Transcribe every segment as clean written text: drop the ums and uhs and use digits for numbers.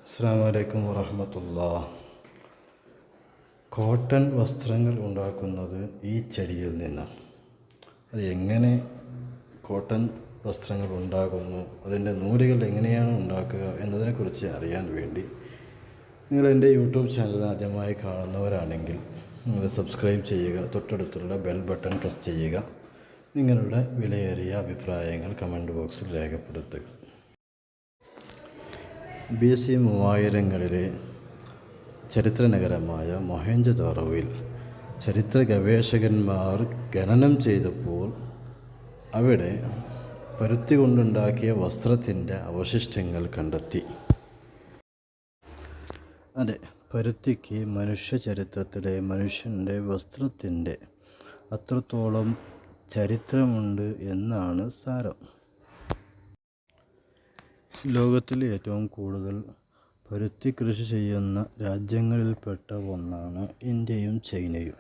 അസ്സലാമു അലൈക്കും വറഹ്മത്തുള്ളാഹി. കോട്ടൺ വസ്ത്രങ്ങൾ ഉണ്ടാക്കുന്നത് ഈ ചെടിയിൽ നിന്നാണ്. അത് എങ്ങനെ കോട്ടൺ വസ്ത്രങ്ങൾ ഉണ്ടാകുന്നു, അതിൻ്റെ നൂലുകൾ എങ്ങനെയാണ് ഉണ്ടാക്കുക എന്നതിനെക്കുറിച്ച് അറിയാൻ വേണ്ടി നിങ്ങൾ എൻ്റെ യൂട്യൂബ് ചാനൽ ആദ്യമായി കാണുന്നവരാണെങ്കിൽ നിങ്ങൾ സബ്സ്ക്രൈബ് ചെയ്യുക, തൊട്ടടുത്തുള്ള ബെൽ ബട്ടൺ പ്രസ് ചെയ്യുക. നിങ്ങളുടെ വിലയേറിയ അഭിപ്രായങ്ങൾ കമൻറ്റ് ബോക്സിൽ രേഖപ്പെടുത്തുക. BC 3000കളിലെ ചരിത്ര നഗരമായ മൊഹൻജദാരോയിൽ ചരിത്ര ഗവേഷകന്മാർ ഖനനം ചെയ്തപ്പോൾ അവിടെ പരുത്തി കൊണ്ടുണ്ടാക്കിയ വസ്ത്രത്തിൻ്റെ അവശിഷ്ടങ്ങൾ കണ്ടെത്തി. അതെ, പരുത്തിക്ക് മനുഷ്യ ചരിത്രത്തിലെ മനുഷ്യൻ്റെ വസ്ത്രത്തിൻ്റെ അത്രത്തോളം ചരിത്രമുണ്ട് എന്നാണ് സാരം. ലോകത്തിൽ ഏറ്റവും കൂടുതൽ പരുത്തി കൃഷി ചെയ്യുന്ന രാജ്യങ്ങളിൽപ്പെട്ട ഒന്നാണ് ഇന്ത്യയും ചൈനയും.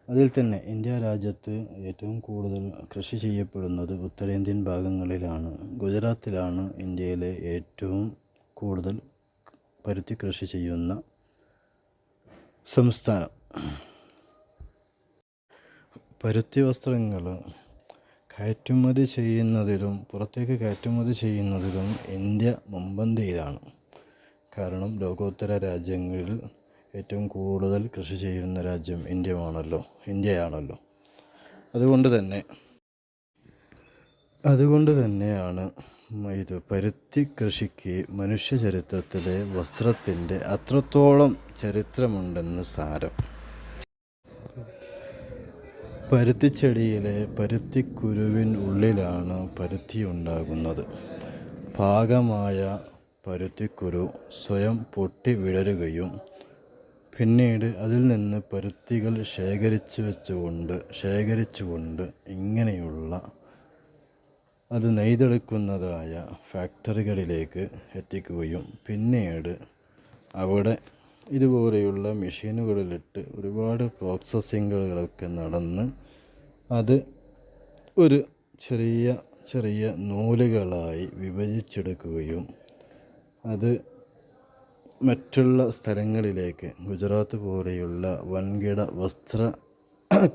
അതിൽ തന്നെ ഇന്ത്യ രാജ്യത്ത് ഏറ്റവും കൂടുതൽ കൃഷി ചെയ്യപ്പെടുന്നത് ഉത്തരേന്ത്യൻ ഭാഗങ്ങളിലാണ്. ഗുജറാത്തിലാണ് ഇന്ത്യയിലെ ഏറ്റവും കൂടുതൽ പരുത്തി കൃഷി ചെയ്യുന്ന സംസ്ഥാനം. പരുത്തി വസ്ത്രങ്ങൾ കയറ്റുമതി ചെയ്യുന്നതിലും പുറത്തേക്ക് കയറ്റുമതി ചെയ്യുന്നതിലും ഇന്ത്യ മുൻപന്തിയിലാണ്. കാരണം ലോകോത്തര രാജ്യങ്ങളിൽ ഏറ്റവും കൂടുതൽ കൃഷി ചെയ്യുന്ന രാജ്യം ഇന്ത്യയാണല്ലോ. അതുകൊണ്ട് തന്നെയാണ് ഇത് പരുത്തി കൃഷിക്ക് മനുഷ്യ ചരിത്രത്തിലെ വസ്ത്രത്തിൻ്റെ അത്രത്തോളം ചരിത്രമുണ്ടെന്ന് സാരം. പരുത്തിച്ചെടിയിലെ പരുത്തിക്കുരുവിനുള്ളിലാണ് പരുത്തി ഉണ്ടാകുന്നത്. പാകമായ പരുത്തിക്കുരു സ്വയം പൊട്ടി വിടരുകയും പിന്നീട് അതിൽ നിന്ന് പരുത്തികൾ ശേഖരിച്ചുകൊണ്ട് ഇങ്ങനെയുള്ള അത് നെയ്തെടുക്കുന്നതായ ഫാക്ടറികളിലേക്ക് എത്തിക്കുകയും പിന്നീട് അവിടെ ഇതുപോലെയുള്ള മെഷീനുകളിലിട്ട് ഒരുപാട് പ്രോസസ്സിങ്ങുകളൊക്കെ നടന്ന് അത് ഒരു ചെറിയ നൂലുകളായി വിഭജിച്ചെടുക്കുകയും അത് മറ്റുള്ള സ്ഥലങ്ങളിലേക്ക്, ഗുജറാത്ത് പോലെയുള്ള വൻകിട വസ്ത്ര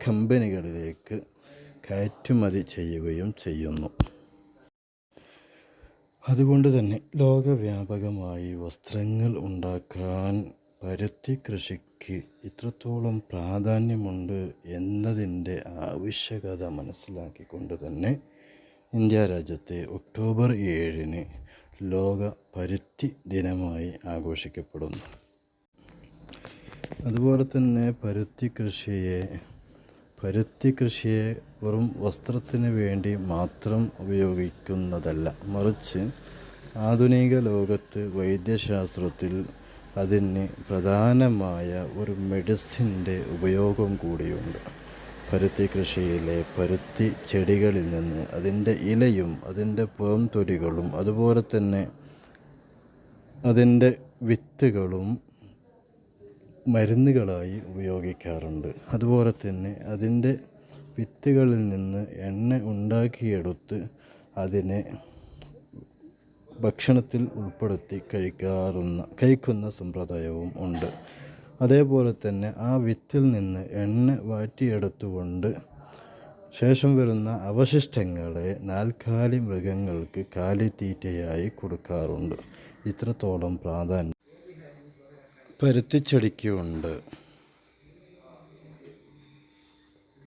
കമ്പനികളിലേക്ക് കയറ്റുമതി ചെയ്യുകയും ചെയ്യുന്നു. അതുകൊണ്ട് തന്നെ ലോകവ്യാപകമായി വസ്ത്രങ്ങൾ ഉണ്ടാക്കാൻ പരുത്തി കൃഷിക്ക് ഇത്രത്തോളം പ്രാധാന്യമുണ്ട് എന്നതിൻ്റെ ആവശ്യകത മനസ്സിലാക്കിക്കൊണ്ട് തന്നെ ഇന്ത്യ രാജ്യത്തെ ഒക്ടോബർ 7 ലോക പരുത്തി ദിനമായി ആഘോഷിക്കപ്പെടുന്നു. അതുപോലെ തന്നെ പരുത്തി കൃഷിയെ വെറും വസ്ത്രത്തിന് വേണ്ടി മാത്രം ഉപയോഗിക്കുന്നതല്ല, മറിച്ച് ആധുനിക ലോകത്ത് വൈദ്യശാസ്ത്രത്തിൽ അതിന് പ്രധാനമായ ഒരു മെഡിസിൻ്റെ ഉപയോഗം കൂടിയുണ്ട്. പരുത്തി കൃഷിയിലെ പരുത്തി ചെടികളിൽ നിന്ന് അതിൻ്റെ ഇലയും അതിൻ്റെ പുറംതൊലികളും അതുപോലെ തന്നെ അതിൻ്റെ വിത്തുകളും മരുന്നുകളായി ഉപയോഗിക്കാറുണ്ട്. അതുപോലെ തന്നെ അതിൻ്റെ വിത്തുകളിൽ നിന്ന് എണ്ണ ഉണ്ടാക്കിയെടുത്ത് അതിനെ ഭക്ഷണത്തിൽ ഉൾപ്പെടുത്തി കഴിക്കുന്ന സമ്പ്രദായവും ഉണ്ട്. അതേപോലെ തന്നെ ആ വിത്തിൽ നിന്ന് എണ്ണ വാറ്റിയെടുത്തുകൊണ്ട് ശേഷം വരുന്ന അവശിഷ്ടങ്ങളെ നാൽക്കാലി മൃഗങ്ങൾക്ക് കാലിത്തീറ്റയായി കൊടുക്കാറുണ്ട്. ഇത്രത്തോളം പ്രാധാന്യം പരുത്തിച്ചെടിക്കുണ്ട്.